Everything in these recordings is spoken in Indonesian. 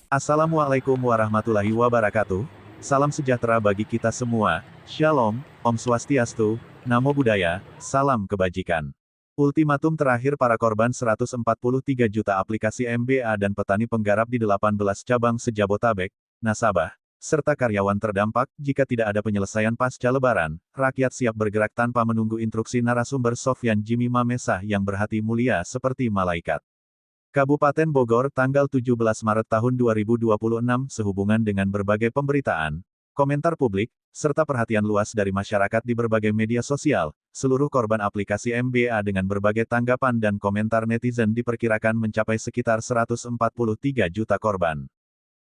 Assalamualaikum warahmatullahi wabarakatuh. Salam sejahtera bagi kita semua. Shalom, Om Swastiastu, Namo Buddhaya, salam kebajikan. Ultimatum terakhir para korban 143 juta aplikasi MBA dan petani penggarap di 18 cabang se-Jabotabek, nasabah, serta karyawan terdampak jika tidak ada penyelesaian pasca Lebaran. Rakyat siap bergerak tanpa menunggu instruksi narasumber Sofyan Jimmy Mamesah yang berhati mulia seperti malaikat. Kabupaten Bogor, tanggal 17 Maret tahun 2026 sehubungan dengan berbagai pemberitaan, komentar publik, serta perhatian luas dari masyarakat di berbagai media sosial, seluruh korban aplikasi MBA dengan berbagai tanggapan dan komentar netizen diperkirakan mencapai sekitar 143 juta korban.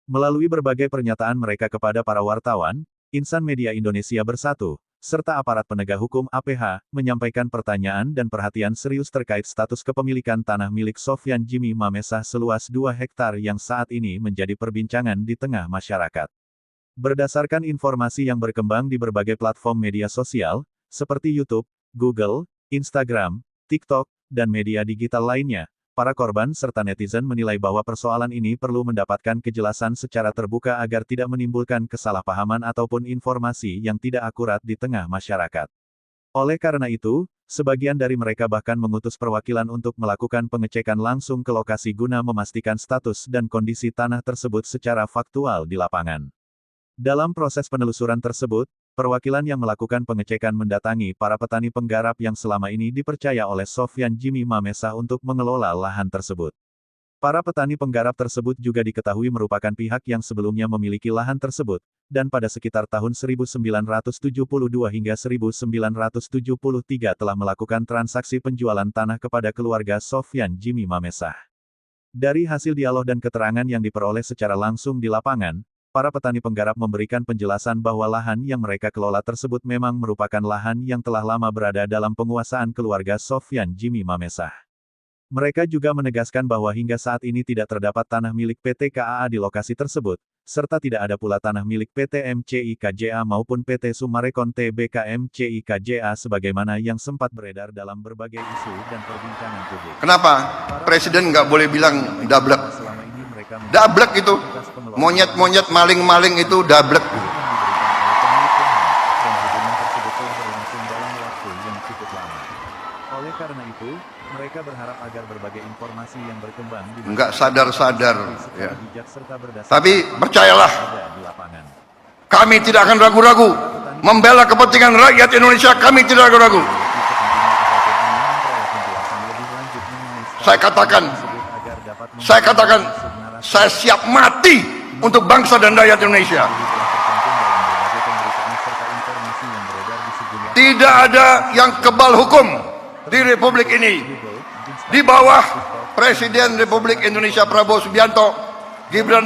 Melalui berbagai pernyataan mereka kepada para wartawan, insan media Indonesia Bersatu, serta aparat penegak hukum APH, menyampaikan pertanyaan dan perhatian serius terkait status kepemilikan tanah milik Sofyan Jimmy Mamesah seluas 2 hektar yang saat ini menjadi perbincangan di tengah masyarakat. Berdasarkan informasi yang berkembang di berbagai platform media sosial, seperti YouTube, Google, Instagram, TikTok, dan media digital lainnya, para korban serta netizen menilai bahwa persoalan ini perlu mendapatkan kejelasan secara terbuka agar tidak menimbulkan kesalahpahaman ataupun informasi yang tidak akurat di tengah masyarakat. Oleh karena itu, sebagian dari mereka bahkan mengutus perwakilan untuk melakukan pengecekan langsung ke lokasi guna memastikan status dan kondisi tanah tersebut secara faktual di lapangan. Dalam proses penelusuran tersebut, perwakilan yang melakukan pengecekan mendatangi para petani penggarap yang selama ini dipercaya oleh Sofyan Jimmy Mamesah untuk mengelola lahan tersebut. Para petani penggarap tersebut juga diketahui merupakan pihak yang sebelumnya memiliki lahan tersebut, dan pada sekitar tahun 1972 hingga 1973 telah melakukan transaksi penjualan tanah kepada keluarga Sofyan Jimmy Mamesah. Dari hasil dialog dan keterangan yang diperoleh secara langsung di lapangan, para petani penggarap memberikan penjelasan bahwa lahan yang mereka kelola tersebut memang merupakan lahan yang telah lama berada dalam penguasaan keluarga Sofyan Jimmy Mamesah. Mereka juga menegaskan bahwa hingga saat ini tidak terdapat tanah milik PT KAA di lokasi tersebut, serta tidak ada pula tanah milik PT MCIKJA maupun PT Sumarekon Tbk MCIKJA sebagaimana yang sempat beredar dalam berbagai isu dan perbincangan publik. Kenapa Presiden nggak boleh bilang dablek? Dablek itu, monyet-monyet maling-maling itu dablek. Oleh karena itu, mereka berharap agar berbagai informasi yang berkembang nggak sadar-sadar, ya. Tapi percayalah, kami tidak akan ragu-ragu membela kepentingan rakyat Indonesia. Kami tidak ragu-ragu. Saya katakan, saya siap mati untuk bangsa dan rakyat Indonesia. Tidak ada yang kebal hukum di Republik ini. Di bawah Presiden Republik Indonesia Prabowo Subianto, Gibran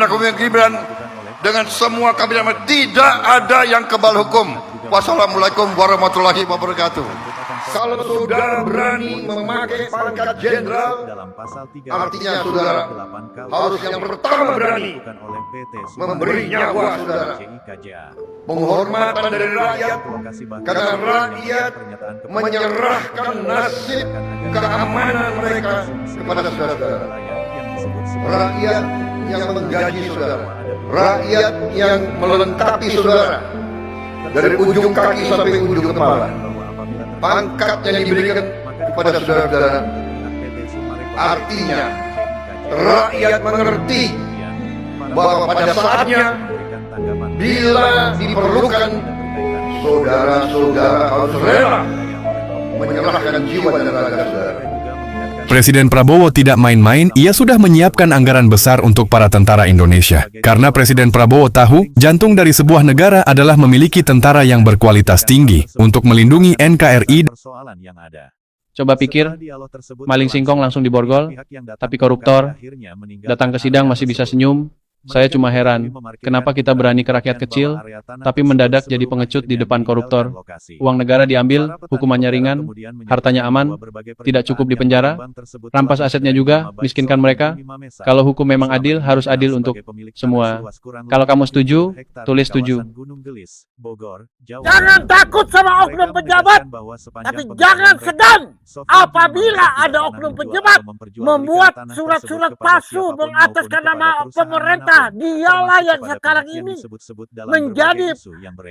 dengan semua kabinet, tidak ada yang kebal hukum. Wassalamualaikum warahmatullahi wabarakatuh. Kalau saudara berani memakai pangkat jenderal, artinya saudara harus yang pertama berani memberi nyawa saudara. Penghormatan dari rakyat, karena rakyat menyerahkan nasib keamanan mereka kepada saudara. Rakyat yang menggaji saudara, rakyat yang melengkapi saudara dari ujung kaki sampai ujung kepala. Pangkat yang diberikan kepada saudara-saudara, artinya rakyat mengerti bahwa pada saatnya bila diperlukan, saudara-saudara harus rela menyerahkan jiwa dan raga saudara. Presiden Prabowo tidak main-main, ia sudah menyiapkan anggaran besar untuk para tentara Indonesia. Karena Presiden Prabowo tahu, jantung dari sebuah negara adalah memiliki tentara yang berkualitas tinggi untuk melindungi NKRI. Coba pikir, maling singkong langsung diborgol, tapi koruptor datang ke sidang masih bisa senyum, Saya cuma heran, kenapa kita berani ke rakyat kecil, tapi mendadak jadi pengecut di depan koruptor. Uang negara diambil, hukumannya ringan, hartanya aman, tidak cukup di penjara, rampas asetnya juga, miskinkan mereka. Kalau hukum memang adil, harus adil untuk semua. Kalau kamu setuju, tulis setuju. Jangan takut sama oknum pejabat, tapi jangan segan apabila ada oknum pejabat membuat surat-surat palsu mengataskan nama pemerintah. Dialah yang sekarang ini menjadi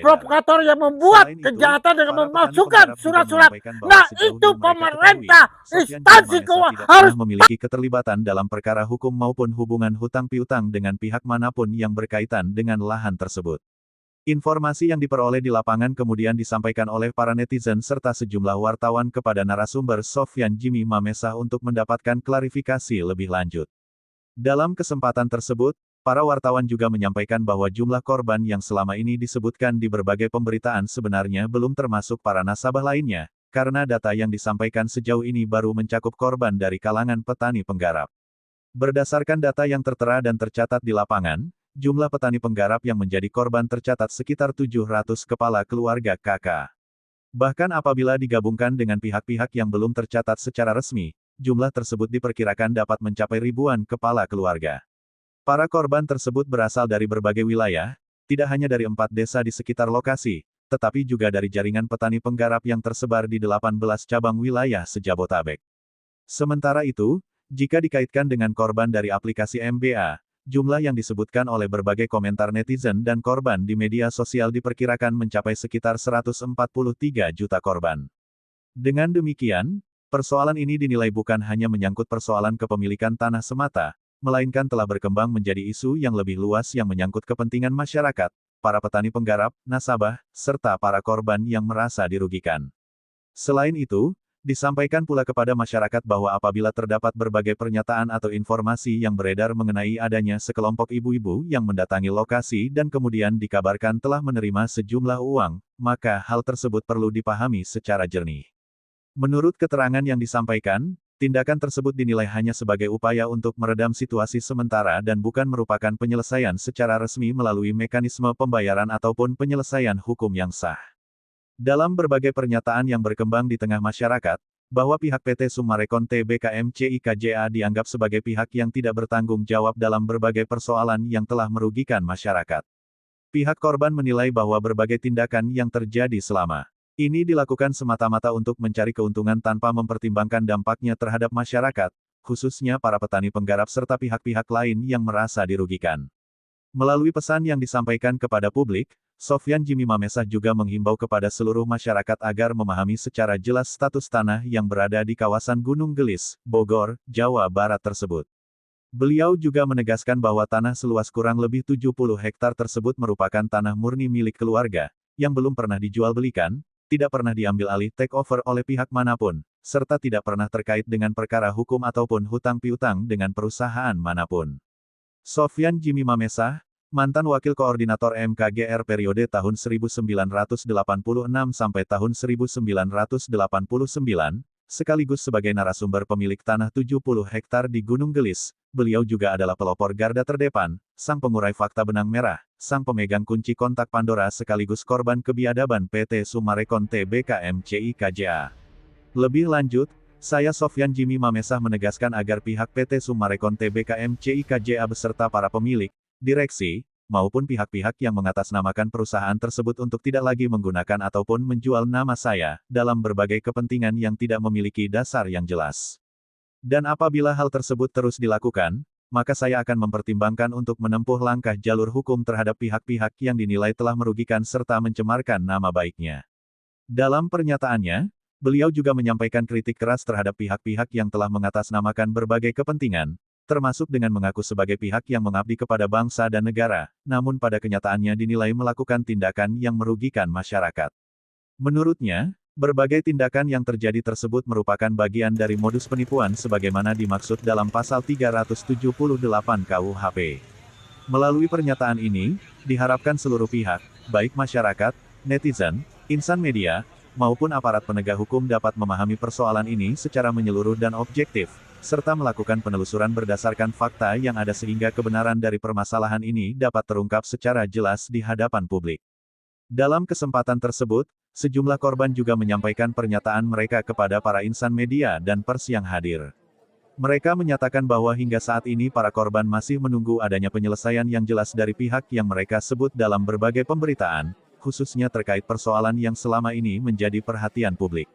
provokator yang membuat kejahatan dengan memasukkan surat-surat. Nah, itu pemerintah, instansi keuangan harus memiliki keterlibatan dalam perkara hukum maupun hubungan hutang piutang dengan pihak manapun yang berkaitan dengan lahan tersebut. Informasi yang diperoleh di lapangan kemudian disampaikan oleh para netizen serta sejumlah wartawan kepada narasumber Sofyan Jimmy Mamesa untuk mendapatkan klarifikasi lebih lanjut. Dalam kesempatan tersebut, para wartawan juga menyampaikan bahwa jumlah korban yang selama ini disebutkan di berbagai pemberitaan sebenarnya belum termasuk para nasabah lainnya, karena data yang disampaikan sejauh ini baru mencakup korban dari kalangan petani penggarap. Berdasarkan data yang tertera dan tercatat di lapangan, jumlah petani penggarap yang menjadi korban tercatat sekitar 700 kepala keluarga KK. Bahkan apabila digabungkan dengan pihak-pihak yang belum tercatat secara resmi, jumlah tersebut diperkirakan dapat mencapai ribuan kepala keluarga. Para korban tersebut berasal dari berbagai wilayah, tidak hanya dari 4 desa di sekitar lokasi, tetapi juga dari jaringan petani penggarap yang tersebar di 18 cabang wilayah sejabotabek. Sementara itu, jika dikaitkan dengan korban dari aplikasi MBA, jumlah yang disebutkan oleh berbagai komentar netizen dan korban di media sosial diperkirakan mencapai sekitar 143 juta korban. Dengan demikian, persoalan ini dinilai bukan hanya menyangkut persoalan kepemilikan tanah semata, melainkan telah berkembang menjadi isu yang lebih luas yang menyangkut kepentingan masyarakat, para petani penggarap, nasabah, serta para korban yang merasa dirugikan. Selain itu, disampaikan pula kepada masyarakat bahwa apabila terdapat berbagai pernyataan atau informasi yang beredar mengenai adanya sekelompok ibu-ibu yang mendatangi lokasi dan kemudian dikabarkan telah menerima sejumlah uang, maka hal tersebut perlu dipahami secara jernih. Menurut keterangan yang disampaikan, tindakan tersebut dinilai hanya sebagai upaya untuk meredam situasi sementara dan bukan merupakan penyelesaian secara resmi melalui mekanisme pembayaran ataupun penyelesaian hukum yang sah. Dalam berbagai pernyataan yang berkembang di tengah masyarakat, bahwa pihak PT Summarecon Tbk MCIKJA dianggap sebagai pihak yang tidak bertanggung jawab dalam berbagai persoalan yang telah merugikan masyarakat. Pihak korban menilai bahwa berbagai tindakan yang terjadi selama ini dilakukan semata-mata untuk mencari keuntungan tanpa mempertimbangkan dampaknya terhadap masyarakat, khususnya para petani penggarap serta pihak-pihak lain yang merasa dirugikan. Melalui pesan yang disampaikan kepada publik, Sofyan Jimmy Mamesa juga menghimbau kepada seluruh masyarakat agar memahami secara jelas status tanah yang berada di kawasan Gunung Gelis, Bogor, Jawa Barat tersebut. Beliau juga menegaskan bahwa tanah seluas kurang lebih 70 hektar tersebut merupakan tanah murni milik keluarga, yang belum pernah dijual belikan, tidak pernah diambil alih take over oleh pihak manapun, serta tidak pernah terkait dengan perkara hukum ataupun hutang piutang dengan perusahaan manapun. Sofyan Jimmy Mamesa, mantan Wakil Koordinator MKGR periode tahun 1986 sampai tahun 1989, sekaligus sebagai narasumber pemilik tanah 70 hektar di Gunung Gelis, beliau juga adalah pelopor garda terdepan, sang pengurai fakta benang merah, sang pemegang kunci kontak Pandora sekaligus korban kebiadaban PT Summarecon Tbk MCIKJA. Lebih lanjut, saya Sofyan Jimmy Mamesa menegaskan agar pihak PT Summarecon Tbk MCIKJA beserta para pemilik, direksi, maupun pihak-pihak yang mengatasnamakan perusahaan tersebut untuk tidak lagi menggunakan ataupun menjual nama saya, dalam berbagai kepentingan yang tidak memiliki dasar yang jelas. Dan apabila hal tersebut terus dilakukan, maka saya akan mempertimbangkan untuk menempuh langkah jalur hukum terhadap pihak-pihak yang dinilai telah merugikan serta mencemarkan nama baiknya. Dalam pernyataannya, beliau juga menyampaikan kritik keras terhadap pihak-pihak yang telah mengatasnamakan berbagai kepentingan, termasuk dengan mengaku sebagai pihak yang mengabdi kepada bangsa dan negara, namun pada kenyataannya dinilai melakukan tindakan yang merugikan masyarakat. Menurutnya, berbagai tindakan yang terjadi tersebut merupakan bagian dari modus penipuan sebagaimana dimaksud dalam pasal 378 KUHP. Melalui pernyataan ini, diharapkan seluruh pihak, baik masyarakat, netizen, insan media, maupun aparat penegak hukum dapat memahami persoalan ini secara menyeluruh dan objektif, serta melakukan penelusuran berdasarkan fakta yang ada sehingga kebenaran dari permasalahan ini dapat terungkap secara jelas di hadapan publik. Dalam kesempatan tersebut, sejumlah korban juga menyampaikan pernyataan mereka kepada para insan media dan pers yang hadir. Mereka menyatakan bahwa hingga saat ini para korban masih menunggu adanya penyelesaian yang jelas dari pihak yang mereka sebut dalam berbagai pemberitaan, khususnya terkait persoalan yang selama ini menjadi perhatian publik.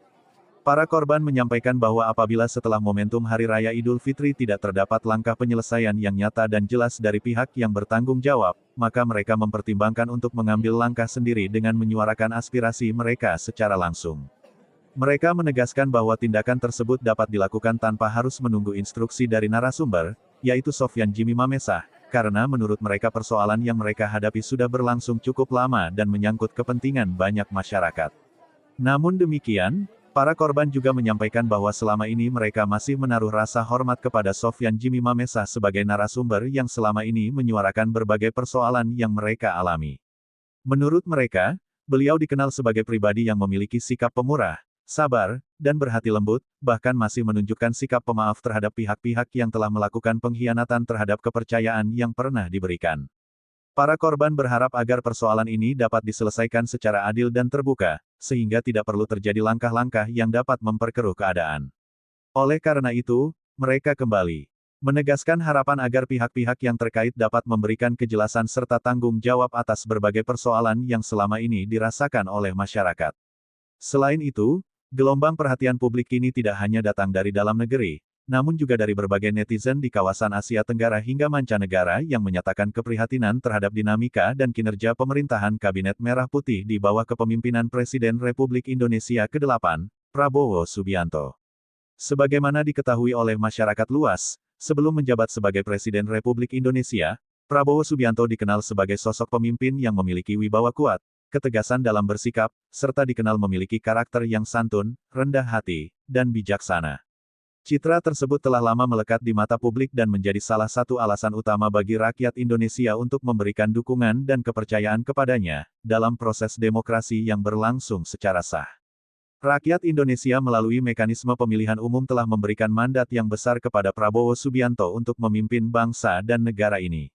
Para korban menyampaikan bahwa apabila setelah momentum Hari Raya Idul Fitri tidak terdapat langkah penyelesaian yang nyata dan jelas dari pihak yang bertanggung jawab, maka mereka mempertimbangkan untuk mengambil langkah sendiri dengan menyuarakan aspirasi mereka secara langsung. Mereka menegaskan bahwa tindakan tersebut dapat dilakukan tanpa harus menunggu instruksi dari narasumber, yaitu Sofyan Jimmy Mamesah, karena menurut mereka persoalan yang mereka hadapi sudah berlangsung cukup lama dan menyangkut kepentingan banyak masyarakat. Namun demikian, para korban juga menyampaikan bahwa selama ini mereka masih menaruh rasa hormat kepada Sofyan Jimmy Mamesah sebagai narasumber yang selama ini menyuarakan berbagai persoalan yang mereka alami. Menurut mereka, beliau dikenal sebagai pribadi yang memiliki sikap pemurah, sabar, dan berhati lembut, bahkan masih menunjukkan sikap pemaaf terhadap pihak-pihak yang telah melakukan pengkhianatan terhadap kepercayaan yang pernah diberikan. Para korban berharap agar persoalan ini dapat diselesaikan secara adil dan terbuka, sehingga tidak perlu terjadi langkah-langkah yang dapat memperkeruh keadaan. Oleh karena itu, mereka kembali menegaskan harapan agar pihak-pihak yang terkait dapat memberikan kejelasan serta tanggung jawab atas berbagai persoalan yang selama ini dirasakan oleh masyarakat. Selain itu, gelombang perhatian publik kini tidak hanya datang dari dalam negeri, namun juga dari berbagai netizen di kawasan Asia Tenggara hingga mancanegara yang menyatakan keprihatinan terhadap dinamika dan kinerja pemerintahan Kabinet Merah Putih di bawah kepemimpinan Presiden Republik Indonesia ke-8, Prabowo Subianto. Sebagaimana diketahui oleh masyarakat luas, sebelum menjabat sebagai Presiden Republik Indonesia, Prabowo Subianto dikenal sebagai sosok pemimpin yang memiliki wibawa kuat, ketegasan dalam bersikap, serta dikenal memiliki karakter yang santun, rendah hati, dan bijaksana. Citra tersebut telah lama melekat di mata publik dan menjadi salah satu alasan utama bagi rakyat Indonesia untuk memberikan dukungan dan kepercayaan kepadanya, dalam proses demokrasi yang berlangsung secara sah. Rakyat Indonesia melalui mekanisme pemilihan umum telah memberikan mandat yang besar kepada Prabowo Subianto untuk memimpin bangsa dan negara ini.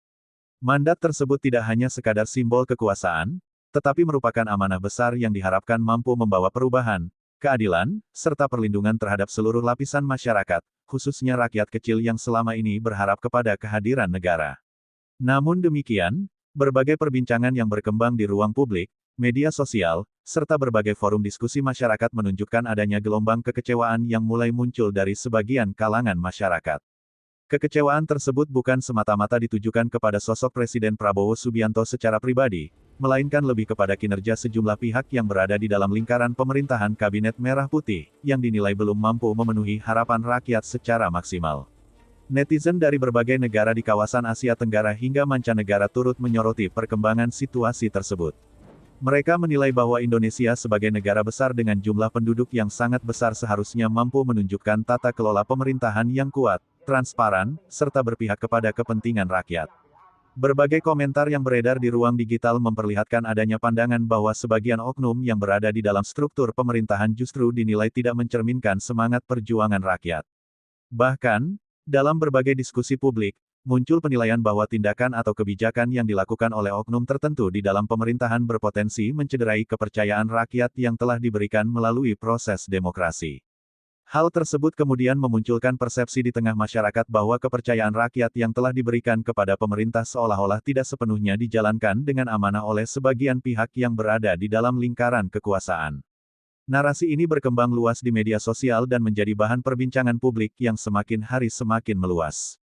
Mandat tersebut tidak hanya sekadar simbol kekuasaan, tetapi merupakan amanah besar yang diharapkan mampu membawa perubahan, keadilan, serta perlindungan terhadap seluruh lapisan masyarakat, khususnya rakyat kecil yang selama ini berharap kepada kehadiran negara. Namun demikian, berbagai perbincangan yang berkembang di ruang publik, media sosial, serta berbagai forum diskusi masyarakat menunjukkan adanya gelombang kekecewaan yang mulai muncul dari sebagian kalangan masyarakat. Kekecewaan tersebut bukan semata-mata ditujukan kepada sosok Presiden Prabowo Subianto secara pribadi, melainkan lebih kepada kinerja sejumlah pihak yang berada di dalam lingkaran pemerintahan Kabinet Merah Putih, yang dinilai belum mampu memenuhi harapan rakyat secara maksimal. Netizen dari berbagai negara di kawasan Asia Tenggara hingga mancanegara turut menyoroti perkembangan situasi tersebut. Mereka menilai bahwa Indonesia sebagai negara besar dengan jumlah penduduk yang sangat besar seharusnya mampu menunjukkan tata kelola pemerintahan yang kuat, transparan, serta berpihak kepada kepentingan rakyat. Berbagai komentar yang beredar di ruang digital memperlihatkan adanya pandangan bahwa sebagian oknum yang berada di dalam struktur pemerintahan justru dinilai tidak mencerminkan semangat perjuangan rakyat. Bahkan, dalam berbagai diskusi publik, muncul penilaian bahwa tindakan atau kebijakan yang dilakukan oleh oknum tertentu di dalam pemerintahan berpotensi mencederai kepercayaan rakyat yang telah diberikan melalui proses demokrasi. Hal tersebut kemudian memunculkan persepsi di tengah masyarakat bahwa kepercayaan rakyat yang telah diberikan kepada pemerintah seolah-olah tidak sepenuhnya dijalankan dengan amanah oleh sebagian pihak yang berada di dalam lingkaran kekuasaan. Narasi ini berkembang luas di media sosial dan menjadi bahan perbincangan publik yang semakin hari semakin meluas.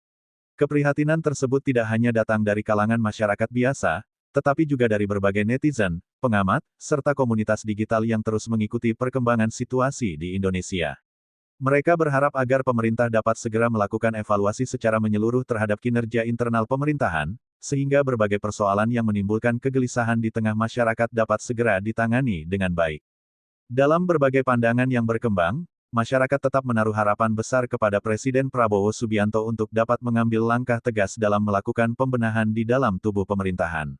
Keprihatinan tersebut tidak hanya datang dari kalangan masyarakat biasa, tetapi juga dari berbagai netizen, pengamat, serta komunitas digital yang terus mengikuti perkembangan situasi di Indonesia. Mereka berharap agar pemerintah dapat segera melakukan evaluasi secara menyeluruh terhadap kinerja internal pemerintahan, sehingga berbagai persoalan yang menimbulkan kegelisahan di tengah masyarakat dapat segera ditangani dengan baik. Dalam berbagai pandangan yang berkembang, masyarakat tetap menaruh harapan besar kepada Presiden Prabowo Subianto untuk dapat mengambil langkah tegas dalam melakukan pembenahan di dalam tubuh pemerintahan.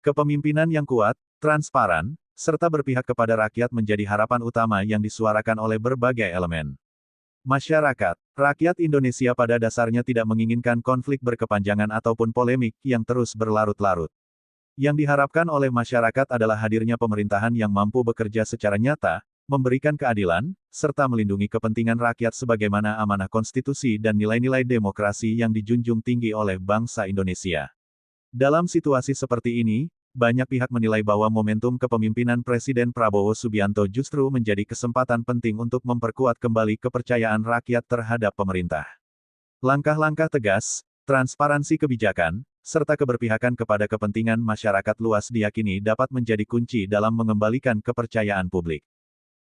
Kepemimpinan yang kuat, transparan, serta berpihak kepada rakyat menjadi harapan utama yang disuarakan oleh berbagai elemen masyarakat. Rakyat Indonesia pada dasarnya tidak menginginkan konflik berkepanjangan ataupun polemik yang terus berlarut-larut. Yang diharapkan oleh masyarakat adalah hadirnya pemerintahan yang mampu bekerja secara nyata, memberikan keadilan, serta melindungi kepentingan rakyat sebagaimana amanah konstitusi dan nilai-nilai demokrasi yang dijunjung tinggi oleh bangsa Indonesia. Dalam situasi seperti ini, banyak pihak menilai bahwa momentum kepemimpinan Presiden Prabowo Subianto justru menjadi kesempatan penting untuk memperkuat kembali kepercayaan rakyat terhadap pemerintah. Langkah-langkah tegas, transparansi kebijakan, serta keberpihakan kepada kepentingan masyarakat luas diyakini dapat menjadi kunci dalam mengembalikan kepercayaan publik.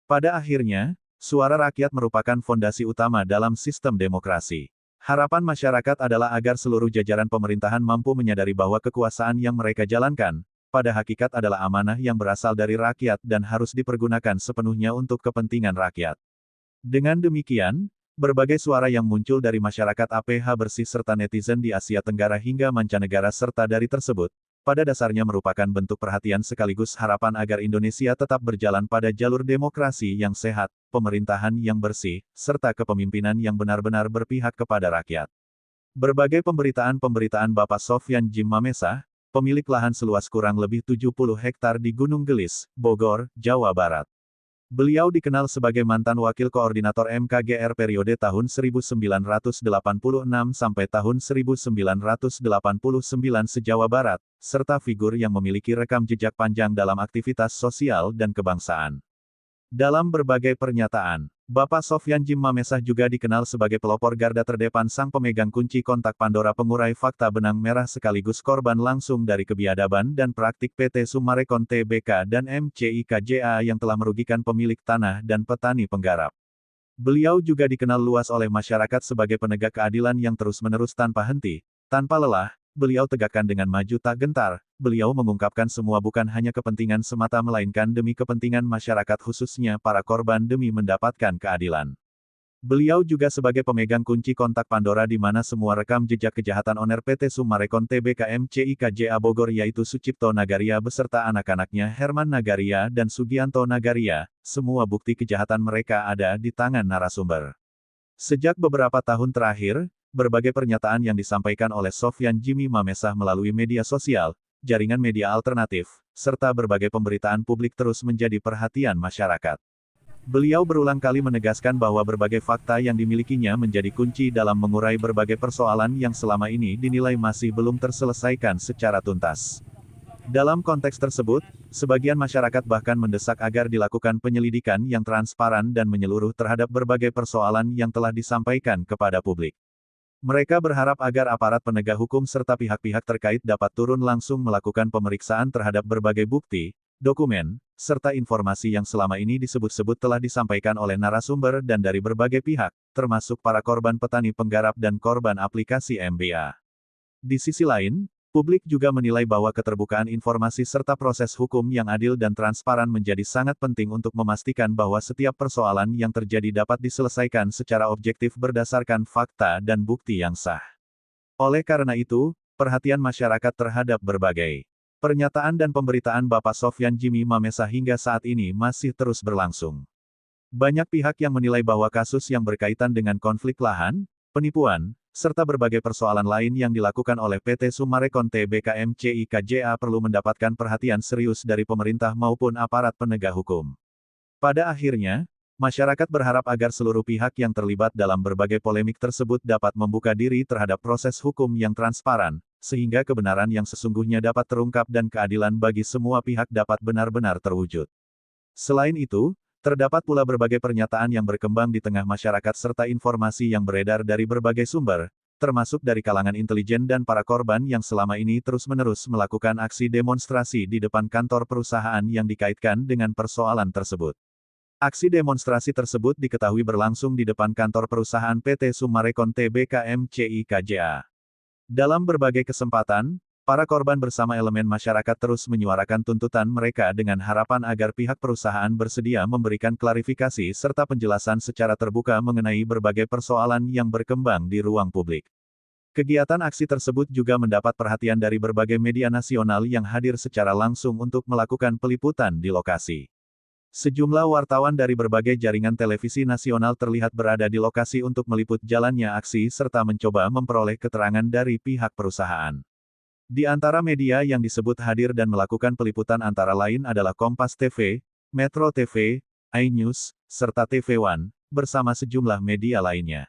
Pada akhirnya, suara rakyat merupakan fondasi utama dalam sistem demokrasi. Harapan masyarakat adalah agar seluruh jajaran pemerintahan mampu menyadari bahwa kekuasaan yang mereka jalankan, pada hakikat adalah amanah yang berasal dari rakyat dan harus dipergunakan sepenuhnya untuk kepentingan rakyat. Dengan demikian, berbagai suara yang muncul dari masyarakat APH bersih serta netizen di Asia Tenggara hingga mancanegara serta dari tersebut, pada dasarnya merupakan bentuk perhatian sekaligus harapan agar Indonesia tetap berjalan pada jalur demokrasi yang sehat, pemerintahan yang bersih, serta kepemimpinan yang benar-benar berpihak kepada rakyat. Berbagai pemberitaan Bapak Sofyan Djim Mamesa, pemilik lahan seluas kurang lebih 70 hektar di Gunung Gelis, Bogor, Jawa Barat. Beliau dikenal sebagai mantan wakil koordinator MKGR periode tahun 1986 sampai tahun 1989 se-Jawa Barat, serta figur yang memiliki rekam jejak panjang dalam aktivitas sosial dan kebangsaan. Dalam berbagai pernyataan, Bapak Sofyan Djim Mamesa juga dikenal sebagai pelopor garda terdepan sang pemegang kunci kontak Pandora pengurai fakta benang merah sekaligus korban langsung dari kebiadaban dan praktik PT Summarecon Tbk dan MCIKJA yang telah merugikan pemilik tanah dan petani penggarap. Beliau juga dikenal luas oleh masyarakat sebagai penegak keadilan yang terus-menerus tanpa henti, tanpa lelah. Beliau tegakkan dengan maju tak gentar, beliau mengungkapkan semua bukan hanya kepentingan semata melainkan demi kepentingan masyarakat khususnya para korban demi mendapatkan keadilan. Beliau juga sebagai pemegang kunci kontak Pandora di mana semua rekam jejak kejahatan owner PT Summarecon Tbk MCIKJA Bogor yaitu Sucipto Nagaria beserta anak-anaknya Herman Nagaria dan Sugianto Nagaria, semua bukti kejahatan mereka ada di tangan narasumber. Sejak beberapa tahun terakhir, berbagai pernyataan yang disampaikan oleh Sofyan Djim Mamesa melalui media sosial, jaringan media alternatif, serta berbagai pemberitaan publik terus menjadi perhatian masyarakat. Beliau berulang kali menegaskan bahwa berbagai fakta yang dimilikinya menjadi kunci dalam mengurai berbagai persoalan yang selama ini dinilai masih belum terselesaikan secara tuntas. Dalam konteks tersebut, sebagian masyarakat bahkan mendesak agar dilakukan penyelidikan yang transparan dan menyeluruh terhadap berbagai persoalan yang telah disampaikan kepada publik. Mereka berharap agar aparat penegak hukum serta pihak-pihak terkait dapat turun langsung melakukan pemeriksaan terhadap berbagai bukti, dokumen, serta informasi yang selama ini disebut-sebut telah disampaikan oleh narasumber dan dari berbagai pihak, termasuk para korban petani penggarap dan korban aplikasi MBA. Di sisi lain, publik juga menilai bahwa keterbukaan informasi serta proses hukum yang adil dan transparan menjadi sangat penting untuk memastikan bahwa setiap persoalan yang terjadi dapat diselesaikan secara objektif berdasarkan fakta dan bukti yang sah. Oleh karena itu, perhatian masyarakat terhadap berbagai pernyataan dan pemberitaan Bapak Sofyan Djim Mamesa hingga saat ini masih terus berlangsung. Banyak pihak yang menilai bahwa kasus yang berkaitan dengan konflik lahan, penipuan, serta berbagai persoalan lain yang dilakukan oleh PT Summarecon Tbk MCIKJA perlu mendapatkan perhatian serius dari pemerintah maupun aparat penegak hukum. Pada akhirnya, masyarakat berharap agar seluruh pihak yang terlibat dalam berbagai polemik tersebut dapat membuka diri terhadap proses hukum yang transparan, sehingga kebenaran yang sesungguhnya dapat terungkap dan keadilan bagi semua pihak dapat benar-benar terwujud. Selain itu, terdapat pula berbagai pernyataan yang berkembang di tengah masyarakat serta informasi yang beredar dari berbagai sumber, termasuk dari kalangan intelijen dan para korban yang selama ini terus-menerus melakukan aksi demonstrasi di depan kantor perusahaan yang dikaitkan dengan persoalan tersebut. Aksi demonstrasi tersebut diketahui berlangsung di depan kantor perusahaan PT Summarecon Tbk MCIKJA. Dalam berbagai kesempatan, para korban bersama elemen masyarakat terus menyuarakan tuntutan mereka dengan harapan agar pihak perusahaan bersedia memberikan klarifikasi serta penjelasan secara terbuka mengenai berbagai persoalan yang berkembang di ruang publik. Kegiatan aksi tersebut juga mendapat perhatian dari berbagai media nasional yang hadir secara langsung untuk melakukan peliputan di lokasi. Sejumlah wartawan dari berbagai jaringan televisi nasional terlihat berada di lokasi untuk meliput jalannya aksi serta mencoba memperoleh keterangan dari pihak perusahaan. Di antara media yang disebut hadir dan melakukan peliputan antara lain adalah Kompas TV, Metro TV, iNews, serta TV One, bersama sejumlah media lainnya.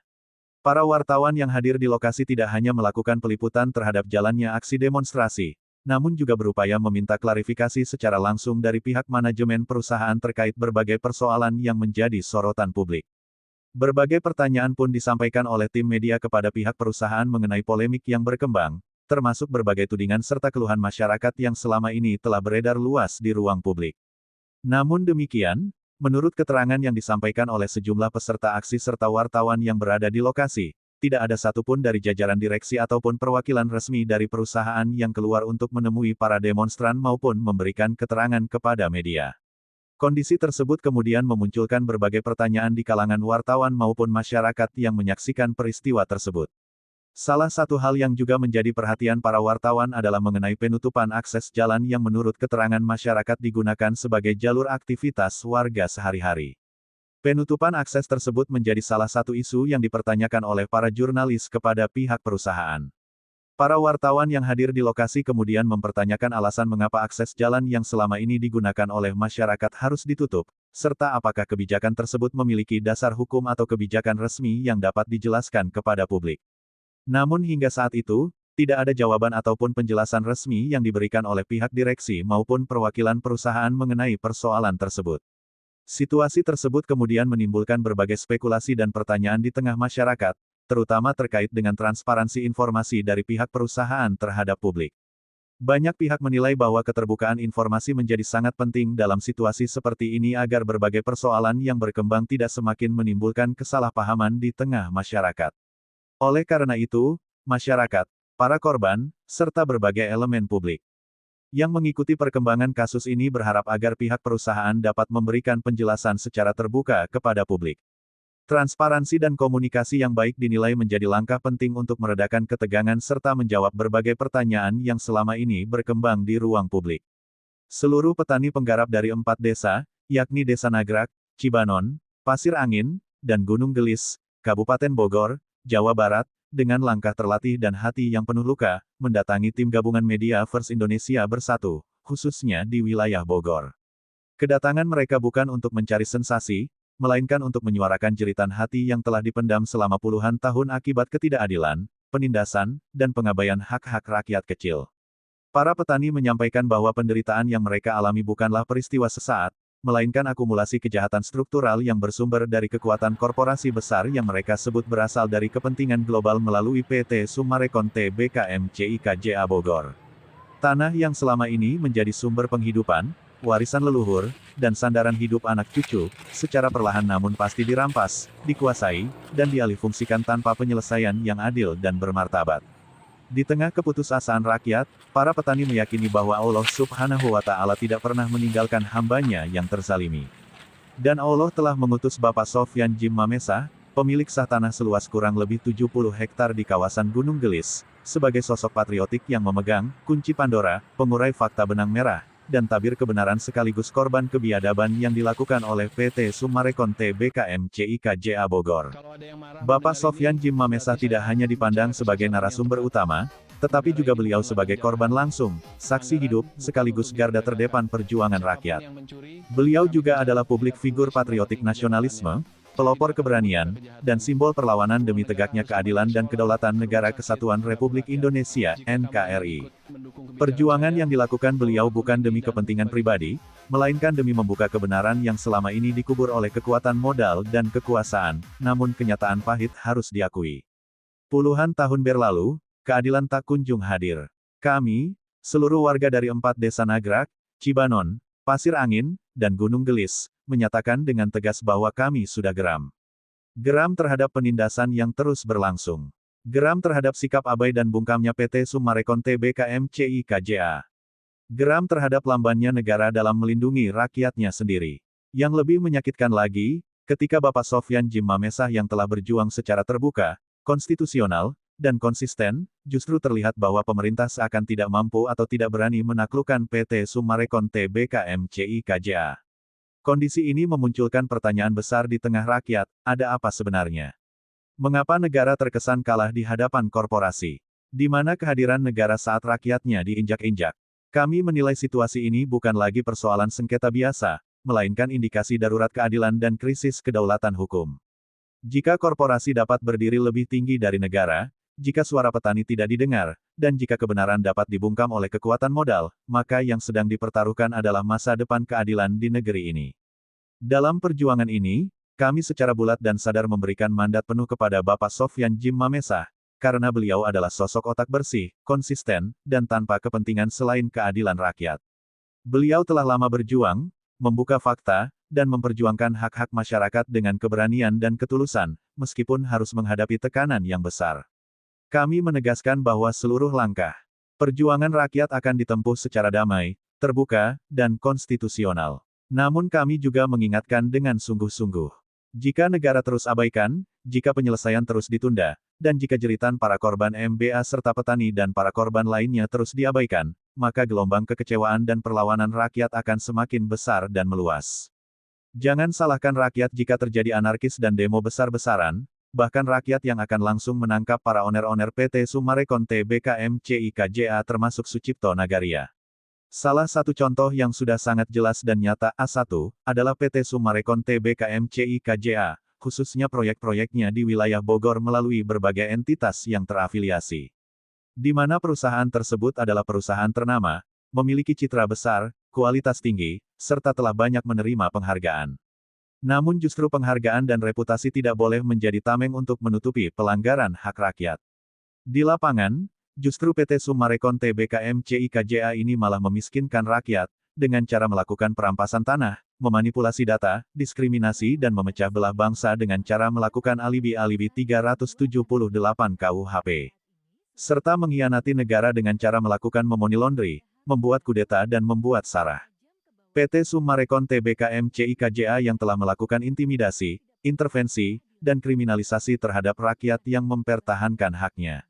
Para wartawan yang hadir di lokasi tidak hanya melakukan peliputan terhadap jalannya aksi demonstrasi, namun juga berupaya meminta klarifikasi secara langsung dari pihak manajemen perusahaan terkait berbagai persoalan yang menjadi sorotan publik. Berbagai pertanyaan pun disampaikan oleh tim media kepada pihak perusahaan mengenai polemik yang berkembang, termasuk berbagai tudingan serta keluhan masyarakat yang selama ini telah beredar luas di ruang publik. Namun demikian, menurut keterangan yang disampaikan oleh sejumlah peserta aksi serta wartawan yang berada di lokasi, tidak ada satupun dari jajaran direksi ataupun perwakilan resmi dari perusahaan yang keluar untuk menemui para demonstran maupun memberikan keterangan kepada media. Kondisi tersebut kemudian memunculkan berbagai pertanyaan di kalangan wartawan maupun masyarakat yang menyaksikan peristiwa tersebut. Salah satu hal yang juga menjadi perhatian para wartawan adalah mengenai penutupan akses jalan yang menurut keterangan masyarakat digunakan sebagai jalur aktivitas warga sehari-hari. Penutupan akses tersebut menjadi salah satu isu yang dipertanyakan oleh para jurnalis kepada pihak perusahaan. Para wartawan yang hadir di lokasi kemudian mempertanyakan alasan mengapa akses jalan yang selama ini digunakan oleh masyarakat harus ditutup, serta apakah kebijakan tersebut memiliki dasar hukum atau kebijakan resmi yang dapat dijelaskan kepada publik. Namun hingga saat itu, tidak ada jawaban ataupun penjelasan resmi yang diberikan oleh pihak direksi maupun perwakilan perusahaan mengenai persoalan tersebut. Situasi tersebut kemudian menimbulkan berbagai spekulasi dan pertanyaan di tengah masyarakat, terutama terkait dengan transparansi informasi dari pihak perusahaan terhadap publik. Banyak pihak menilai bahwa keterbukaan informasi menjadi sangat penting dalam situasi seperti ini agar berbagai persoalan yang berkembang tidak semakin menimbulkan kesalahpahaman di tengah masyarakat. Oleh karena itu, masyarakat, para korban, serta berbagai elemen publik yang mengikuti perkembangan kasus ini berharap agar pihak perusahaan dapat memberikan penjelasan secara terbuka kepada publik. Transparansi dan komunikasi yang baik dinilai menjadi langkah penting untuk meredakan ketegangan serta menjawab berbagai pertanyaan yang selama ini berkembang di ruang publik. Seluruh petani penggarap dari 4 desa, yakni Desa Nagrak, Cibanon, Pasir Angin, dan Gunung Gelis, Kabupaten Bogor, Jawa Barat, dengan langkah terlatih dan hati yang penuh luka, mendatangi tim gabungan media First Indonesia Bersatu, khususnya di wilayah Bogor. Kedatangan mereka bukan untuk mencari sensasi, melainkan untuk menyuarakan jeritan hati yang telah dipendam selama puluhan tahun akibat ketidakadilan, penindasan, dan pengabaian hak-hak rakyat kecil. Para petani menyampaikan bahwa penderitaan yang mereka alami bukanlah peristiwa sesaat, melainkan akumulasi kejahatan struktural yang bersumber dari kekuatan korporasi besar yang mereka sebut berasal dari kepentingan global melalui PT Summarecon Tbk MCIKJA Bogor. Tanah yang selama ini menjadi sumber penghidupan, warisan leluhur, dan sandaran hidup anak cucu, secara perlahan namun pasti dirampas, dikuasai, dan dialihfungsikan tanpa penyelesaian yang adil dan bermartabat. Di tengah keputusasaan rakyat, para petani meyakini bahwa Allah Subhanahu wa Ta'ala tidak pernah meninggalkan hambanya yang terzalimi. Dan Allah telah mengutus Bapak Sofyan Jim Mamesa, pemilik sah tanah seluas kurang lebih 70 hektar di kawasan Gunung Gelis, sebagai sosok patriotik yang memegang kunci Pandora, pengurai fakta benang merah, dan tabir kebenaran sekaligus korban kebiadaban yang dilakukan oleh PT Summarecon Tbk MCIKJA Bogor. Bapak Sofyan Jim Mamesa tidak hanya dipandang sebagai narasumber utama, tetapi juga beliau sebagai korban langsung, saksi hidup, sekaligus garda terdepan perjuangan rakyat. Beliau juga adalah publik figur patriotik nasionalisme, pelopor keberanian, dan simbol perlawanan demi tegaknya keadilan dan kedaulatan Negara Kesatuan Republik Indonesia, NKRI. Perjuangan yang dilakukan beliau bukan demi kepentingan pribadi, melainkan demi membuka kebenaran yang selama ini dikubur oleh kekuatan modal dan kekuasaan, namun kenyataan pahit harus diakui. Puluhan tahun berlalu, keadilan tak kunjung hadir. Kami, seluruh warga dari 4 desa Nagrak, Cibanon, Pasir Angin, dan Gunung Gelis, menyatakan dengan tegas bahwa kami sudah geram. Geram terhadap penindasan yang terus berlangsung. Geram terhadap sikap abai dan bungkamnya PT Summarecon Tbk MCIKJA. Geram terhadap lambannya negara dalam melindungi rakyatnya sendiri. Yang lebih menyakitkan lagi, ketika Bapak Sofyan Jim Mamesa yang telah berjuang secara terbuka, konstitusional, dan konsisten, justru terlihat bahwa pemerintah seakan tidak mampu atau tidak berani menaklukkan PT Summarecon Tbk MCIKJA. Kondisi ini memunculkan pertanyaan besar di tengah rakyat, ada apa sebenarnya? Mengapa negara terkesan kalah di hadapan korporasi? Di mana kehadiran negara saat rakyatnya diinjak-injak? Kami menilai situasi ini bukan lagi persoalan sengketa biasa, melainkan indikasi darurat keadilan dan krisis kedaulatan hukum. Jika korporasi dapat berdiri lebih tinggi dari negara, jika suara petani tidak didengar, dan jika kebenaran dapat dibungkam oleh kekuatan modal, maka yang sedang dipertaruhkan adalah masa depan keadilan di negeri ini. Dalam perjuangan ini, kami secara bulat dan sadar memberikan mandat penuh kepada Bapak Sofyan Jim Mamesa, karena beliau adalah sosok otak bersih, konsisten, dan tanpa kepentingan selain keadilan rakyat. Beliau telah lama berjuang, membuka fakta, dan memperjuangkan hak-hak masyarakat dengan keberanian dan ketulusan, meskipun harus menghadapi tekanan yang besar. Kami menegaskan bahwa seluruh langkah perjuangan rakyat akan ditempuh secara damai, terbuka, dan konstitusional. Namun kami juga mengingatkan dengan sungguh-sungguh. Jika negara terus abaikan, jika penyelesaian terus ditunda, dan jika jeritan para korban MBA serta petani dan para korban lainnya terus diabaikan, maka gelombang kekecewaan dan perlawanan rakyat akan semakin besar dan meluas. Jangan salahkan rakyat jika terjadi anarkis dan demo besar-besaran, bahkan rakyat yang akan langsung menangkap para oner-oner PT Summarecon Tbk MCIKJA termasuk Sucipto Nagaria. Salah satu contoh yang sudah sangat jelas dan nyata A1, adalah PT Summarecon Tbk MCIKJA, khususnya proyek-proyeknya di wilayah Bogor melalui berbagai entitas yang terafiliasi. Di mana perusahaan tersebut adalah perusahaan ternama, memiliki citra besar, kualitas tinggi, serta telah banyak menerima penghargaan. Namun justru penghargaan dan reputasi tidak boleh menjadi tameng untuk menutupi pelanggaran hak rakyat. Di lapangan, justru PT Summarecon Tbk MCIKJA ini malah memiskinkan rakyat, dengan cara melakukan perampasan tanah, memanipulasi data, diskriminasi dan memecah belah bangsa dengan cara melakukan alibi-alibi 378 KUHP. Serta mengkhianati negara dengan cara melakukan money laundry, membuat kudeta dan membuat sarah. PT Summarecon Tbk MCIKJA yang telah melakukan intimidasi, intervensi, dan kriminalisasi terhadap rakyat yang mempertahankan haknya.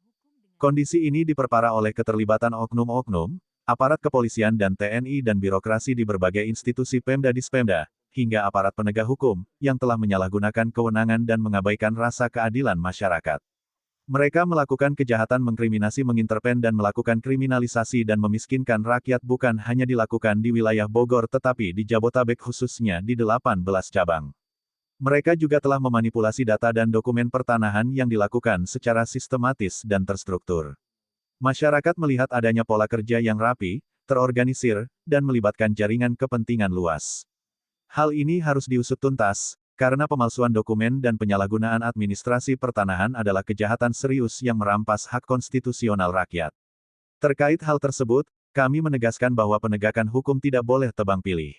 Kondisi ini diperparah oleh keterlibatan oknum-oknum, aparat kepolisian dan TNI dan birokrasi di berbagai institusi Pemda-Dispemda, hingga aparat penegak hukum, yang telah menyalahgunakan kewenangan dan mengabaikan rasa keadilan masyarakat. Mereka melakukan kejahatan mengkriminasi, menginterven dan melakukan kriminalisasi dan memiskinkan rakyat bukan hanya dilakukan di wilayah Bogor tetapi di Jabotabek khususnya di 18 cabang. Mereka juga telah memanipulasi data dan dokumen pertanahan yang dilakukan secara sistematis dan terstruktur. Masyarakat melihat adanya pola kerja yang rapi, terorganisir, dan melibatkan jaringan kepentingan luas. Hal ini harus diusut tuntas, karena pemalsuan dokumen dan penyalahgunaan administrasi pertanahan adalah kejahatan serius yang merampas hak konstitusional rakyat. Terkait hal tersebut, kami menegaskan bahwa penegakan hukum tidak boleh tebang pilih.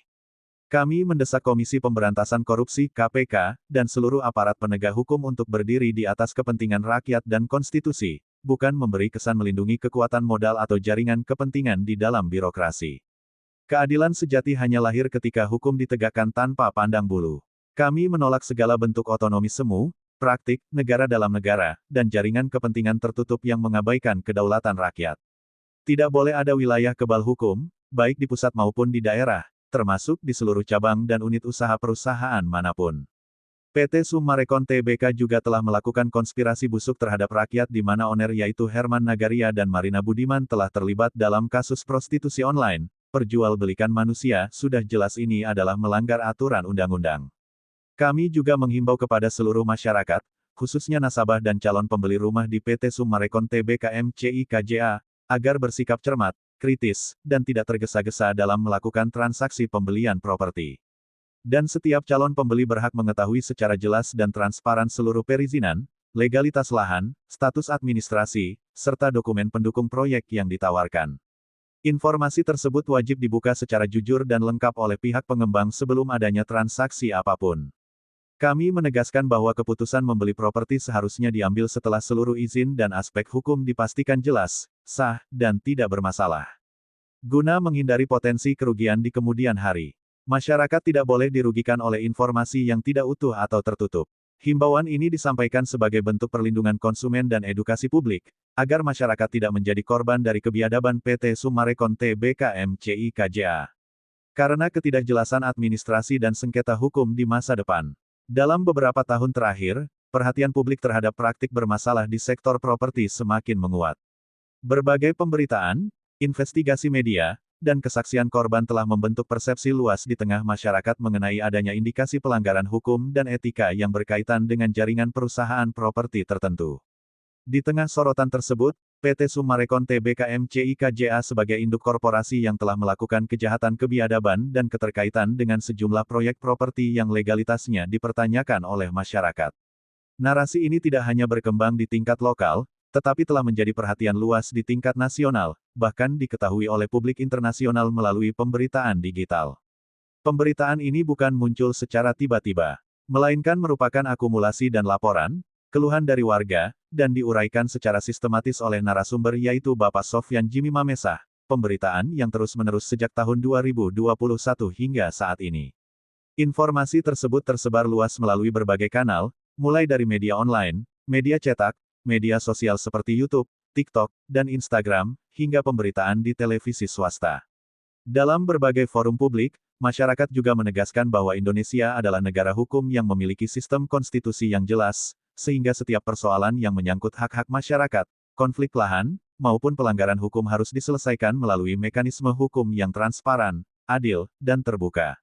Kami mendesak Komisi Pemberantasan Korupsi (KPK) dan seluruh aparat penegak hukum untuk berdiri di atas kepentingan rakyat dan konstitusi, bukan memberi kesan melindungi kekuatan modal atau jaringan kepentingan di dalam birokrasi. Keadilan sejati hanya lahir ketika hukum ditegakkan tanpa pandang bulu. Kami menolak segala bentuk otonomi semu, praktik, negara dalam negara, dan jaringan kepentingan tertutup yang mengabaikan kedaulatan rakyat. Tidak boleh ada wilayah kebal hukum, baik di pusat maupun di daerah, termasuk di seluruh cabang dan unit usaha perusahaan manapun. PT Summarecon Tbk juga telah melakukan konspirasi busuk terhadap rakyat di mana oner yaitu Herman Nagaria dan Marina Budiman telah terlibat dalam kasus prostitusi online, perjualbelikan manusia, sudah jelas ini adalah melanggar aturan undang-undang. Kami juga menghimbau kepada seluruh masyarakat, khususnya nasabah dan calon pembeli rumah di PT Summarecon Tbk MCIKJA, agar bersikap cermat, kritis, dan tidak tergesa-gesa dalam melakukan transaksi pembelian properti. Dan setiap calon pembeli berhak mengetahui secara jelas dan transparan seluruh perizinan, legalitas lahan, status administrasi, serta dokumen pendukung proyek yang ditawarkan. Informasi tersebut wajib dibuka secara jujur dan lengkap oleh pihak pengembang sebelum adanya transaksi apapun. Kami menegaskan bahwa keputusan membeli properti seharusnya diambil setelah seluruh izin dan aspek hukum dipastikan jelas, sah, dan tidak bermasalah. Guna menghindari potensi kerugian di kemudian hari. Masyarakat tidak boleh dirugikan oleh informasi yang tidak utuh atau tertutup. Himbauan ini disampaikan sebagai bentuk perlindungan konsumen dan edukasi publik, agar masyarakat tidak menjadi korban dari kebiadaban PT Summarecon Tbk MCIKJA. Karena ketidakjelasan administrasi dan sengketa hukum di masa depan. Dalam beberapa tahun terakhir, perhatian publik terhadap praktik bermasalah di sektor properti semakin menguat. Berbagai pemberitaan, investigasi media, dan kesaksian korban telah membentuk persepsi luas di tengah masyarakat mengenai adanya indikasi pelanggaran hukum dan etika yang berkaitan dengan jaringan perusahaan properti tertentu. Di tengah sorotan tersebut, PT Summarecon Tbk MCIKJA sebagai induk korporasi yang telah melakukan kejahatan kebiadaban dan keterkaitan dengan sejumlah proyek properti yang legalitasnya dipertanyakan oleh masyarakat. Narasi ini tidak hanya berkembang di tingkat lokal, tetapi telah menjadi perhatian luas di tingkat nasional, bahkan diketahui oleh publik internasional melalui pemberitaan digital. Pemberitaan ini bukan muncul secara tiba-tiba, melainkan merupakan akumulasi dan laporan, keluhan dari warga, dan diuraikan secara sistematis oleh narasumber yaitu Bapak Sofyan Jimmy Mamesah, pemberitaan yang terus-menerus sejak tahun 2021 hingga saat ini. Informasi tersebut tersebar luas melalui berbagai kanal, mulai dari media online, media cetak, media sosial seperti YouTube, TikTok, dan Instagram, hingga pemberitaan di televisi swasta. Dalam berbagai forum publik, masyarakat juga menegaskan bahwa Indonesia adalah negara hukum yang memiliki sistem konstitusi yang jelas, sehingga setiap persoalan yang menyangkut hak-hak masyarakat, konflik lahan, maupun pelanggaran hukum harus diselesaikan melalui mekanisme hukum yang transparan, adil, dan terbuka.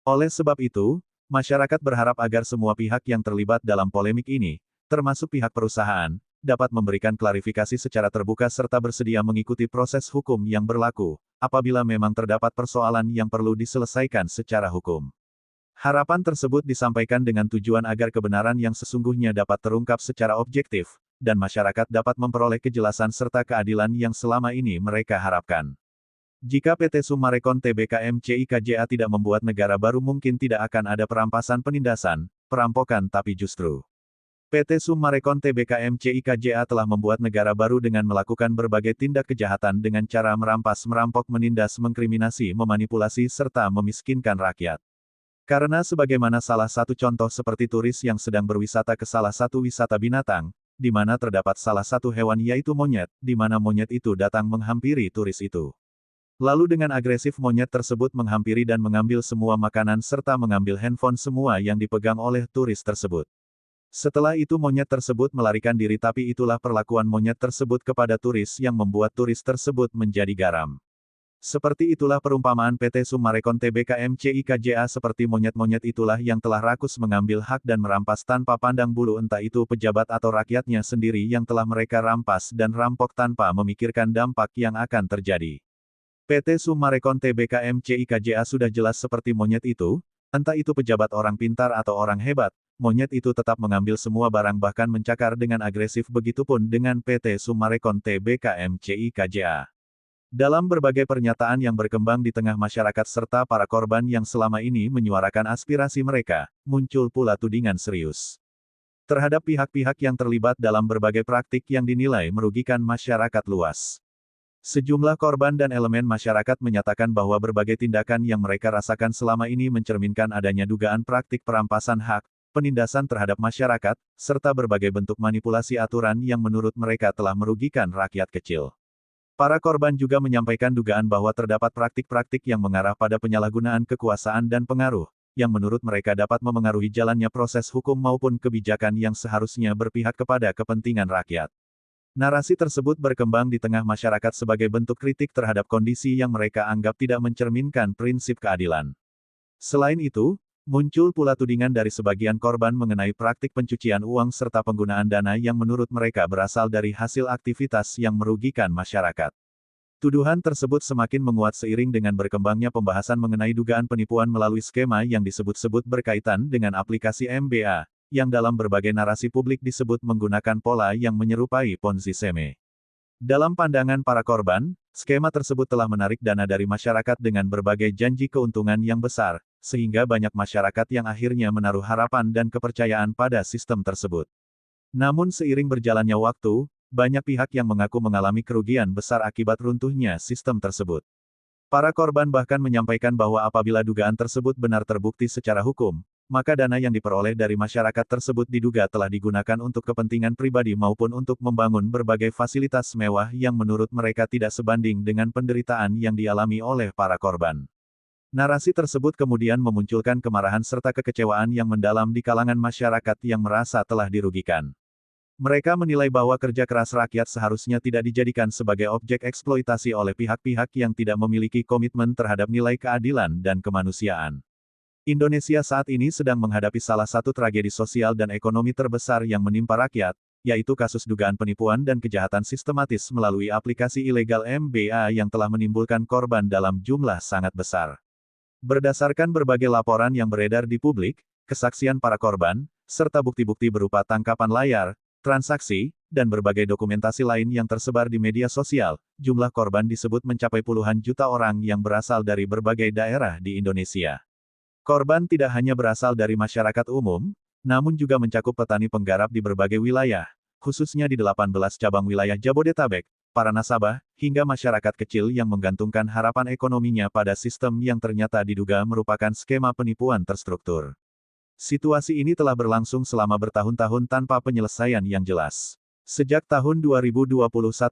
Oleh sebab itu, masyarakat berharap agar semua pihak yang terlibat dalam polemik ini, termasuk pihak perusahaan, dapat memberikan klarifikasi secara terbuka serta bersedia mengikuti proses hukum yang berlaku, apabila memang terdapat persoalan yang perlu diselesaikan secara hukum. Harapan tersebut disampaikan dengan tujuan agar kebenaran yang sesungguhnya dapat terungkap secara objektif, dan masyarakat dapat memperoleh kejelasan serta keadilan yang selama ini mereka harapkan. Jika PT Summarecon Tbk MCIKJA tidak membuat negara baru mungkin tidak akan ada perampasan penindasan, perampokan tapi justru PT Summarecon Tbk MCIKJA telah membuat negara baru dengan melakukan berbagai tindak kejahatan dengan cara merampas, merampok, menindas, mengkriminasi, memanipulasi serta memiskinkan rakyat. Karena sebagaimana salah satu contoh seperti turis yang sedang berwisata ke salah satu wisata binatang, di mana terdapat salah satu hewan yaitu monyet, di mana monyet itu datang menghampiri turis itu. Lalu dengan agresif monyet tersebut menghampiri dan mengambil semua makanan serta mengambil handphone semua yang dipegang oleh turis tersebut. Setelah itu monyet tersebut melarikan diri tapi itulah perlakuan monyet tersebut kepada turis yang membuat turis tersebut menjadi garam. Seperti itulah perumpamaan PT Summarecon Tbk MCIKJA seperti monyet-monyet itulah yang telah rakus mengambil hak dan merampas tanpa pandang bulu entah itu pejabat atau rakyatnya sendiri yang telah mereka rampas dan rampok tanpa memikirkan dampak yang akan terjadi. PT Summarecon Tbk MCIKJA sudah jelas seperti monyet itu, entah itu pejabat orang pintar atau orang hebat, monyet itu tetap mengambil semua barang bahkan mencakar dengan agresif begitupun dengan PT Summarecon Tbk MCIKJA. Dalam berbagai pernyataan yang berkembang di tengah masyarakat serta para korban yang selama ini menyuarakan aspirasi mereka, muncul pula tudingan serius terhadap pihak-pihak yang terlibat dalam berbagai praktik yang dinilai merugikan masyarakat luas. Sejumlah korban dan elemen masyarakat menyatakan bahwa berbagai tindakan yang mereka rasakan selama ini mencerminkan adanya dugaan praktik perampasan hak, penindasan terhadap masyarakat, serta berbagai bentuk manipulasi aturan yang menurut mereka telah merugikan rakyat kecil. Para korban juga menyampaikan dugaan bahwa terdapat praktik-praktik yang mengarah pada penyalahgunaan kekuasaan dan pengaruh, yang menurut mereka dapat memengaruhi jalannya proses hukum maupun kebijakan yang seharusnya berpihak kepada kepentingan rakyat. Narasi tersebut berkembang di tengah masyarakat sebagai bentuk kritik terhadap kondisi yang mereka anggap tidak mencerminkan prinsip keadilan. Selain itu, muncul pula tudingan dari sebagian korban mengenai praktik pencucian uang serta penggunaan dana yang menurut mereka berasal dari hasil aktivitas yang merugikan masyarakat. Tuduhan tersebut semakin menguat seiring dengan berkembangnya pembahasan mengenai dugaan penipuan melalui skema yang disebut-sebut berkaitan dengan aplikasi MBA, yang dalam berbagai narasi publik disebut menggunakan pola yang menyerupai Ponzi Scheme. Dalam pandangan para korban, skema tersebut telah menarik dana dari masyarakat dengan berbagai janji keuntungan yang besar, sehingga banyak masyarakat yang akhirnya menaruh harapan dan kepercayaan pada sistem tersebut. Namun seiring berjalannya waktu, banyak pihak yang mengaku mengalami kerugian besar akibat runtuhnya sistem tersebut. Para korban bahkan menyampaikan bahwa apabila dugaan tersebut benar terbukti secara hukum, maka dana yang diperoleh dari masyarakat tersebut diduga telah digunakan untuk kepentingan pribadi maupun untuk membangun berbagai fasilitas mewah yang menurut mereka tidak sebanding dengan penderitaan yang dialami oleh para korban. Narasi tersebut kemudian memunculkan kemarahan serta kekecewaan yang mendalam di kalangan masyarakat yang merasa telah dirugikan. Mereka menilai bahwa kerja keras rakyat seharusnya tidak dijadikan sebagai objek eksploitasi oleh pihak-pihak yang tidak memiliki komitmen terhadap nilai keadilan dan kemanusiaan. Indonesia saat ini sedang menghadapi salah satu tragedi sosial dan ekonomi terbesar yang menimpa rakyat, yaitu kasus dugaan penipuan dan kejahatan sistematis melalui aplikasi ilegal MBA yang telah menimbulkan korban dalam jumlah sangat besar. Berdasarkan berbagai laporan yang beredar di publik, kesaksian para korban, serta bukti-bukti berupa tangkapan layar, transaksi, dan berbagai dokumentasi lain yang tersebar di media sosial, jumlah korban disebut mencapai puluhan juta orang yang berasal dari berbagai daerah di Indonesia. Korban tidak hanya berasal dari masyarakat umum, namun juga mencakup petani penggarap di berbagai wilayah, khususnya di 18 cabang wilayah Jabodetabek, para nasabah, hingga masyarakat kecil yang menggantungkan harapan ekonominya pada sistem yang ternyata diduga merupakan skema penipuan terstruktur. Situasi ini telah berlangsung selama bertahun-tahun tanpa penyelesaian yang jelas. Sejak tahun 2021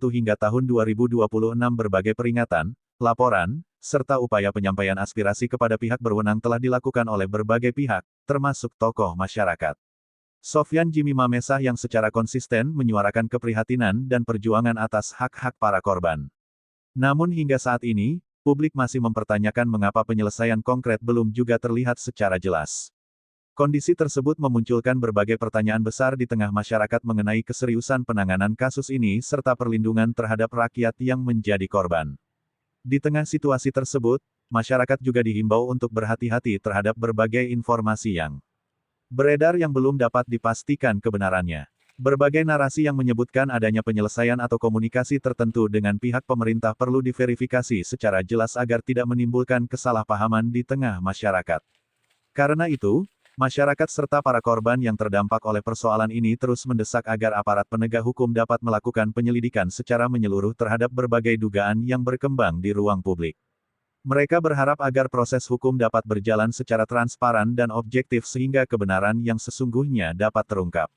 hingga tahun 2026 berbagai peringatan, laporan, serta upaya penyampaian aspirasi kepada pihak berwenang telah dilakukan oleh berbagai pihak, termasuk tokoh masyarakat. Sofyan Jimmy Mamesah yang secara konsisten menyuarakan keprihatinan dan perjuangan atas hak-hak para korban. Namun hingga saat ini, publik masih mempertanyakan mengapa penyelesaian konkret belum juga terlihat secara jelas. Kondisi tersebut memunculkan berbagai pertanyaan besar di tengah masyarakat mengenai keseriusan penanganan kasus ini serta perlindungan terhadap rakyat yang menjadi korban. Di tengah situasi tersebut, masyarakat juga dihimbau untuk berhati-hati terhadap berbagai informasi yang beredar yang belum dapat dipastikan kebenarannya. Berbagai narasi yang menyebutkan adanya penyelesaian atau komunikasi tertentu dengan pihak pemerintah perlu diverifikasi secara jelas agar tidak menimbulkan kesalahpahaman di tengah masyarakat. Karena itu, masyarakat serta para korban yang terdampak oleh persoalan ini terus mendesak agar aparat penegak hukum dapat melakukan penyelidikan secara menyeluruh terhadap berbagai dugaan yang berkembang di ruang publik. Mereka berharap agar proses hukum dapat berjalan secara transparan dan objektif sehingga kebenaran yang sesungguhnya dapat terungkap.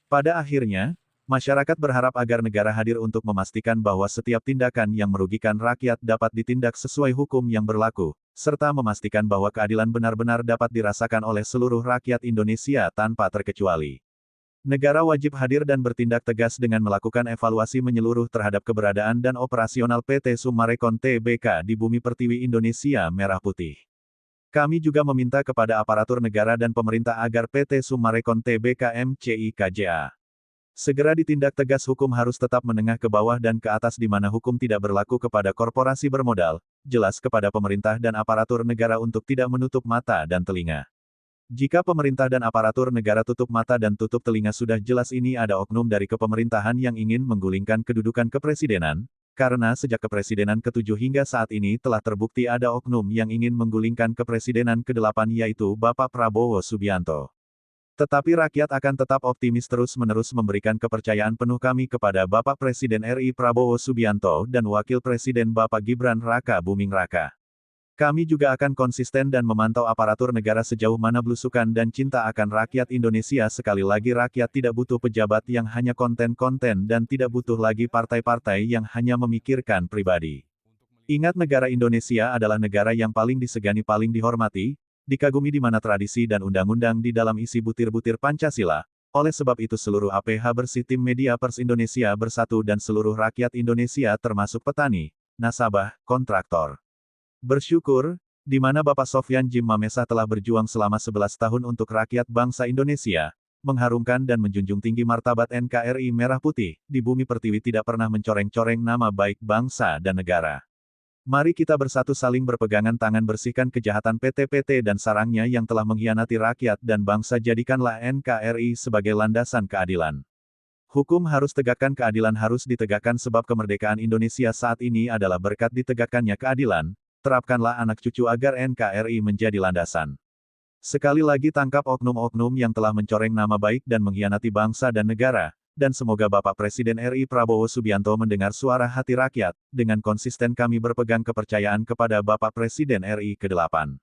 Pada akhirnya, masyarakat berharap agar negara hadir untuk memastikan bahwa setiap tindakan yang merugikan rakyat dapat ditindak sesuai hukum yang berlaku, serta memastikan bahwa keadilan benar-benar dapat dirasakan oleh seluruh rakyat Indonesia tanpa terkecuali. Negara wajib hadir dan bertindak tegas dengan melakukan evaluasi menyeluruh terhadap keberadaan dan operasional PT Summarecon Tbk di Bumi Pertiwi Indonesia Merah Putih. Kami juga meminta kepada aparatur negara dan pemerintah agar PT Summarecon Tbk MCIKJA segera ditindak tegas. Hukum harus tetap menengah ke bawah dan ke atas di mana hukum tidak berlaku kepada korporasi bermodal, jelas kepada pemerintah dan aparatur negara untuk tidak menutup mata dan telinga. Jika pemerintah dan aparatur negara tutup mata dan tutup telinga sudah jelas ini ada oknum dari kepemerintahan yang ingin menggulingkan kedudukan kepresidenan, karena sejak kepresidenan ke-7 hingga saat ini telah terbukti ada oknum yang ingin menggulingkan kepresidenan ke-8 yaitu Bapak Prabowo Subianto. Tetapi rakyat akan tetap optimis terus-menerus memberikan kepercayaan penuh kami kepada Bapak Presiden RI Prabowo Subianto dan Wakil Presiden Bapak Gibran Raka Buming Raka. Kami juga akan konsisten dan memantau aparatur negara sejauh mana belusukan dan cinta akan rakyat Indonesia. Sekali lagi rakyat tidak butuh pejabat yang hanya konten-konten dan tidak butuh lagi partai-partai yang hanya memikirkan pribadi. Ingat, negara Indonesia adalah negara yang paling disegani, paling dihormati, dikagumi, di mana tradisi dan undang-undang di dalam isi butir-butir Pancasila. Oleh sebab itu seluruh APH bersih, tim Media Pers Indonesia bersatu dan seluruh rakyat Indonesia termasuk petani, nasabah, kontraktor, bersyukur, di mana Bapak Sofyan Jimmy Mamesah telah berjuang selama 11 tahun untuk rakyat bangsa Indonesia, mengharumkan dan menjunjung tinggi martabat NKRI Merah Putih, di Bumi Pertiwi tidak pernah mencoreng-coreng nama baik bangsa dan negara. Mari kita bersatu saling berpegangan tangan bersihkan kejahatan PT-PT dan sarangnya yang telah mengkhianati rakyat dan bangsa. Jadikanlah NKRI sebagai landasan keadilan. Hukum harus tegakkan, keadilan harus ditegakkan sebab kemerdekaan Indonesia saat ini adalah berkat ditegakkannya keadilan. Terapkanlah anak cucu agar NKRI menjadi landasan. Sekali lagi tangkap oknum-oknum yang telah mencoreng nama baik dan mengkhianati bangsa dan negara, dan semoga Bapak Presiden RI Prabowo Subianto mendengar suara hati rakyat. Dengan konsisten kami berpegang kepercayaan kepada Bapak Presiden RI ke-8.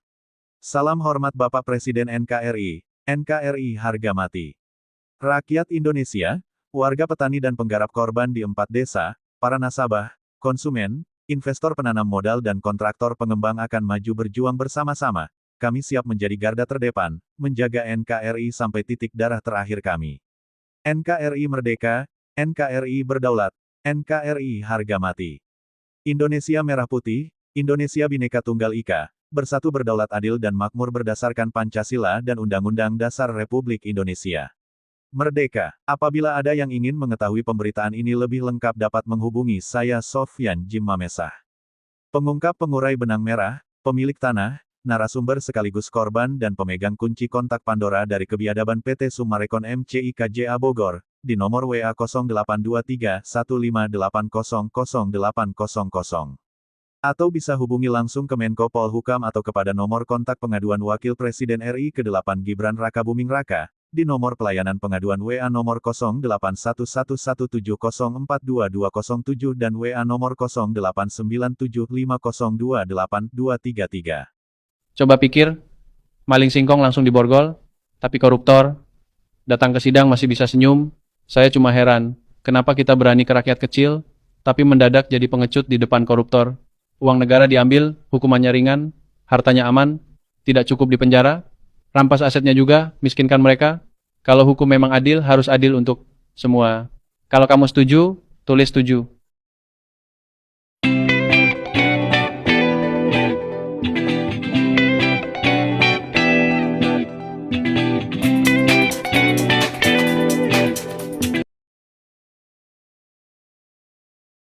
Salam hormat Bapak Presiden NKRI, NKRI harga mati. Rakyat Indonesia, warga petani dan penggarap korban di 4 desa, para nasabah, konsumen, Investor penanam modal dan kontraktor pengembang akan maju berjuang bersama-sama. Kami siap menjadi garda terdepan, menjaga NKRI sampai titik darah terakhir kami. NKRI merdeka, NKRI berdaulat, NKRI harga mati. Indonesia Merah Putih, Indonesia Bhinneka Tunggal Ika, bersatu berdaulat adil dan makmur berdasarkan Pancasila dan Undang-Undang Dasar Republik Indonesia. Merdeka. Apabila ada yang ingin mengetahui pemberitaan ini lebih lengkap dapat menghubungi saya Sofyan Jim Mamesah. Pengungkap pengurai benang merah, pemilik tanah, narasumber sekaligus korban dan pemegang kunci kontak Pandora dari kebiadaban PT Summarecon MCIKJA Bogor, di nomor WA 0823 158000800. Atau bisa hubungi langsung ke Menko Polhukam atau kepada nomor kontak pengaduan Wakil Presiden RI ke-8 Gibran Rakabuming Raka, di nomor pelayanan pengaduan WA nomor 081117042207 dan WA nomor 089750282333. Coba pikir, maling singkong langsung diborgol, tapi koruptor datang ke sidang masih bisa senyum. Saya cuma heran, kenapa kita berani ke rakyat kecil, tapi mendadak jadi pengecut di depan koruptor. Uang negara diambil, hukumannya ringan, hartanya aman, tidak cukup di penjara, rampas asetnya juga, miskinkan mereka. Kalau hukum memang adil, harus adil untuk semua. Kalau kamu setuju, tulis setuju.